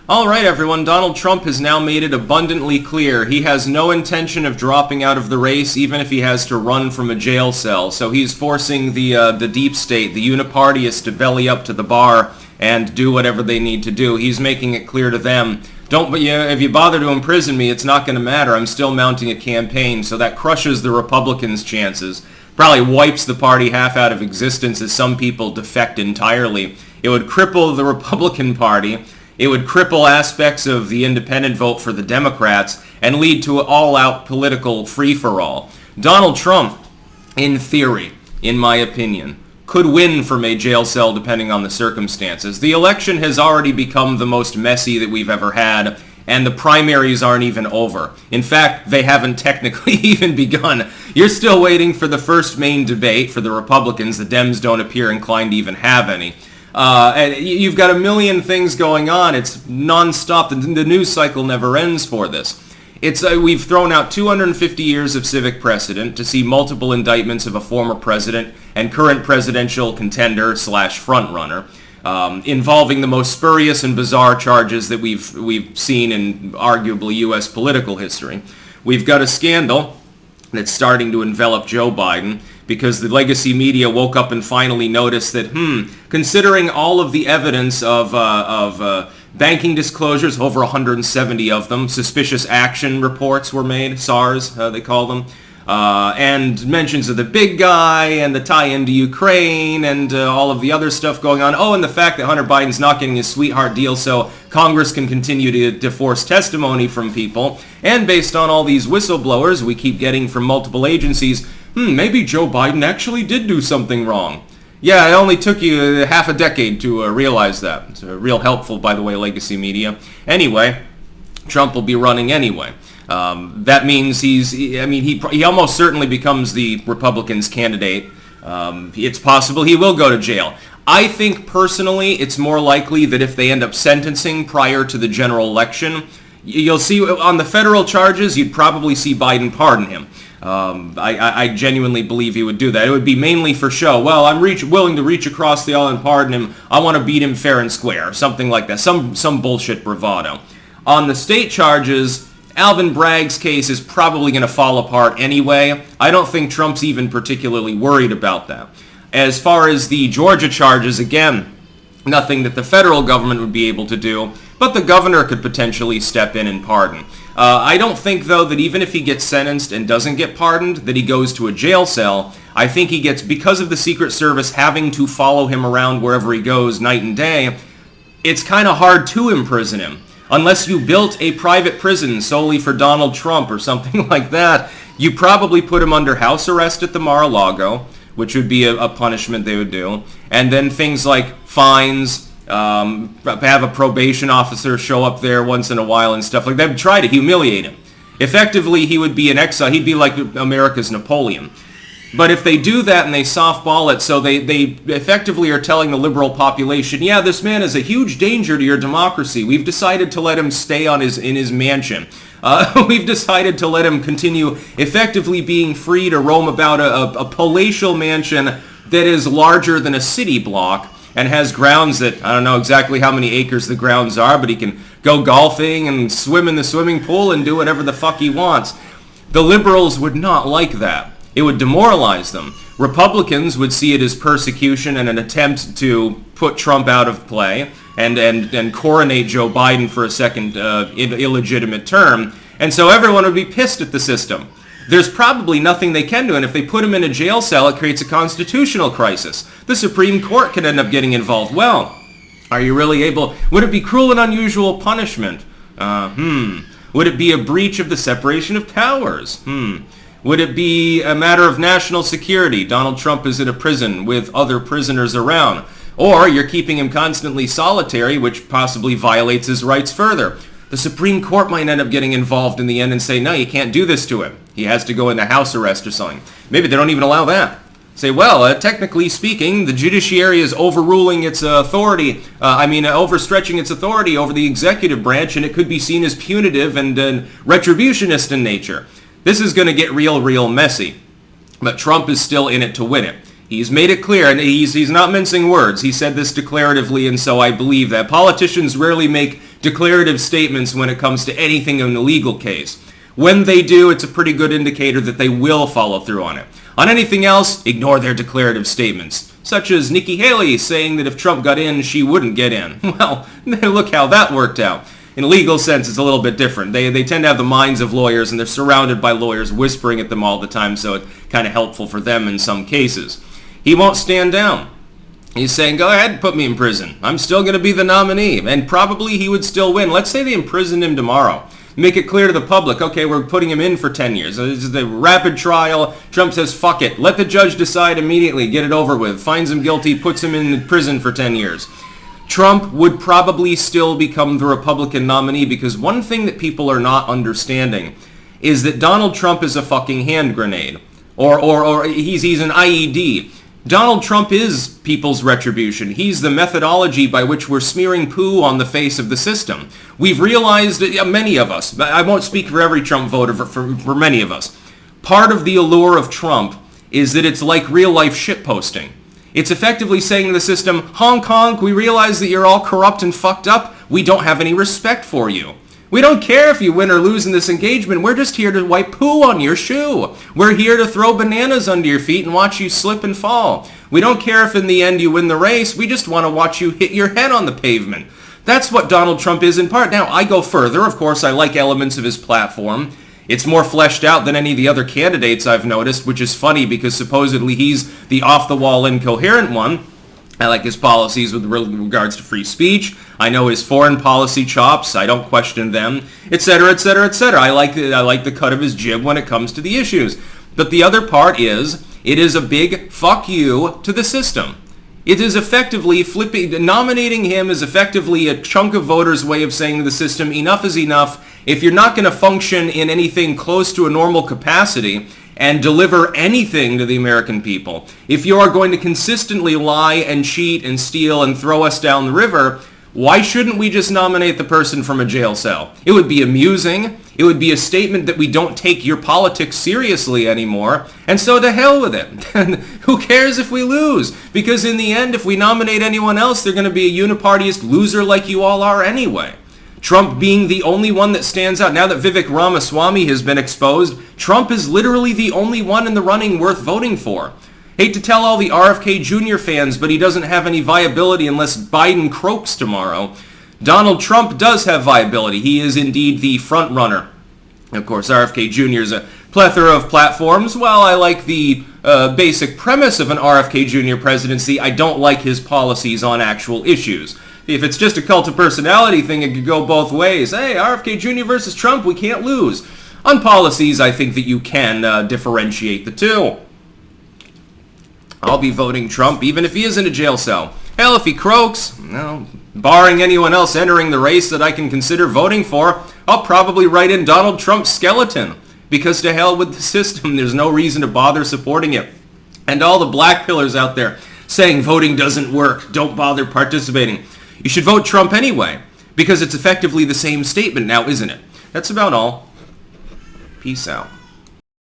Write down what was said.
All right, everyone. Donald Trump has now made it abundantly clear he has no intention of dropping out of the race, even if he has to run from a jail cell. So he's forcing the deep state, the unipartyists, to belly up to the bar and do whatever they need to do. He's making it clear to them, if you bother to imprison me, it's not going to matter. I'm still mounting a campaign. So that crushes the Republicans' chances. Probably wipes the party half out of existence as some people defect entirely. It would cripple the Republican Party. It would cripple aspects of the independent vote for the Democrats and lead to an all-out political free-for-all. Donald Trump, in theory, in my opinion, could win from a jail cell depending on the circumstances. The election has already become the most messy that we've ever had, and the primaries aren't even over. In fact, they haven't technically even begun. You're still waiting for the first main debate for the Republicans. The Dems don't appear inclined to even have any. And you've got a million things going on. It's nonstop. The news cycle never ends for this. We've thrown out 250 years of civic precedent to see multiple indictments of a former president and current presidential contender / frontrunner, involving the most spurious and bizarre charges that we've seen in arguably U.S. political history. We've got a scandal that's starting to envelop Joe Biden, because the legacy media woke up and finally noticed that, considering all of the evidence of banking disclosures, over 170 of them, suspicious action reports were made, SARS, they call them, and mentions of the big guy and the tie into Ukraine and all of the other stuff going on. Oh, and the fact that Hunter Biden's not getting his sweetheart deal so Congress can continue to force testimony from people. And based on all these whistleblowers we keep getting from multiple agencies, maybe Joe Biden actually did do something wrong. Yeah, it only took you half a decade to realize that. It's real helpful, by the way, legacy media. Anyway, Trump will be running anyway. That means he almost certainly becomes the Republicans' candidate. It's possible he will go to jail. I think personally it's more likely that if they end up sentencing prior to the general election, you'll see on the federal charges, you'd probably see Biden pardon him. I genuinely believe he would do that. It would be mainly for show. Well, I'm willing to reach across the aisle and pardon him. I want to beat him fair and square, something like that. Some bullshit bravado. On the state charges, Alvin Bragg's case is probably going to fall apart anyway. I don't think Trump's even particularly worried about that. As far as the Georgia charges, again, nothing that the federal government would be able to do, but the governor could potentially step in and pardon. I don't think, though, that even if he gets sentenced and doesn't get pardoned, that he goes to a jail cell. I think he gets, because of the Secret Service having to follow him around wherever he goes night and day, it's kind of hard to imprison him. Unless you built a private prison solely for Donald Trump or something like that, you probably put him under house arrest at the Mar-a-Lago, which would be a punishment they would do. And then things like fines, have a probation officer show up there once in a while and stuff like that. Try to humiliate him. Effectively, he would be an exile. He'd be like America's Napoleon. But if they do that and they softball it, so they effectively are telling the liberal population, yeah, this man is a huge danger to your democracy. We've decided to let him stay in his mansion. We've decided to let him continue effectively being free to roam about a palatial mansion that is larger than a city block and has grounds that, I don't know exactly how many acres the grounds are, but he can go golfing and swim in the swimming pool and do whatever the fuck he wants. The liberals would not like that. It would demoralize them. Republicans would see it as persecution and an attempt to put Trump out of play and coronate Joe Biden for a second illegitimate term. And so everyone would be pissed at the system. There's probably nothing they can do, and if they put him in a jail cell, it creates a constitutional crisis. The Supreme Court could end up getting involved. Well, are you really able? Would it be cruel and unusual punishment? Would it be a breach of the separation of powers? Would it be a matter of national security? Donald Trump is in a prison with other prisoners around. Or you're keeping him constantly solitary, which possibly violates his rights further. The Supreme Court might end up getting involved in the end and say, no, you can't do this to him. He has to go into house arrest or something. Maybe they don't even allow that. Say, well, technically speaking, the judiciary is overruling its authority, overstretching its authority over the executive branch, and it could be seen as punitive and retributionist in nature. This is going to get real messy. But Trump is still in it to win it. He's made it clear, and he's not mincing words. He said this declaratively, and so I believe that. Politicians rarely make declarative statements when it comes to anything in a legal case. When they do, it's a pretty good indicator that they will follow through on it. On anything else, ignore their declarative statements, such as Nikki Haley saying that if Trump got in, she wouldn't get in. Well, look how that worked out. In a legal sense, it's a little bit different. They tend to have the minds of lawyers, and they're surrounded by lawyers whispering at them all the time, so it's kind of helpful for them in some cases. He won't stand down. He's saying, go ahead, put me in prison. I'm still going to be the nominee, and probably he would still win. Let's say they imprisoned him tomorrow. Make it clear to the public, okay, we're putting him in for 10 years. This is the rapid trial. Trump says, fuck it. Let the judge decide immediately. Get it over with. Finds him guilty, puts him in prison for 10 years. Trump would probably still become the Republican nominee because one thing that people are not understanding is that Donald Trump is a fucking hand grenade. Or he's an IED. Donald Trump is people's retribution. He's the methodology by which we're smearing poo on the face of the system. We've realized, many of us, I won't speak for every Trump voter, for many of us, part of the allure of Trump is that it's like real-life shitposting. It's effectively saying to the system, honk honk, we realize that you're all corrupt and fucked up. We don't have any respect for you. We don't care if you win or lose in this engagement. We're just here to wipe poo on your shoe. We're here to throw bananas under your feet and watch you slip and fall. We don't care if in the end you win the race. We just want to watch you hit your head on the pavement. That's what Donald Trump is in part. Now, I go further. Of course, I like elements of his platform. It's more fleshed out than any of the other candidates I've noticed, which is funny because supposedly he's the off-the-wall incoherent one. I like his policies with regards to free speech. I know his foreign policy chops. I don't question them, etc., etc., etc. I like the cut of his jib when it comes to the issues. But the other part is, it is a big fuck you to the system. It is effectively nominating him is effectively a chunk of voters' way of saying to the system, enough is enough. If you're not going to function in anything close to a normal capacity and deliver anything to the American people, if you are going to consistently lie and cheat and steal and throw us down the river, why shouldn't we just nominate the person from a jail cell? It would be amusing. It would be a statement that we don't take your politics seriously anymore, and so to hell with it. Who cares if we lose? Because in the end, if we nominate anyone else, they're going to be a unipartyist loser like you all are anyway. Trump being the only one that stands out. Now that Vivek Ramaswamy has been exposed, Trump is literally the only one in the running worth voting for. Hate to tell all the RFK Jr. fans, but he doesn't have any viability unless Biden croaks tomorrow. Donald Trump does have viability. He is indeed the front runner. Of course, RFK Jr. is a plethora of platforms. While I like the basic premise of an RFK Jr. presidency, I don't like his policies on actual issues. If it's just a cult of personality thing, it could go both ways. Hey, RFK Jr. versus Trump, we can't lose. On policies, I think that you can differentiate the two. I'll be voting Trump even if he is in a jail cell. Hell, if he croaks, well, barring anyone else entering the race that I can consider voting for, I'll probably write in Donald Trump's skeleton. Because to hell with the system, there's no reason to bother supporting it. And all the black pillars out there saying voting doesn't work, don't bother participating. You should vote Trump anyway, because it's effectively the same statement now, isn't it? That's about all. Peace out.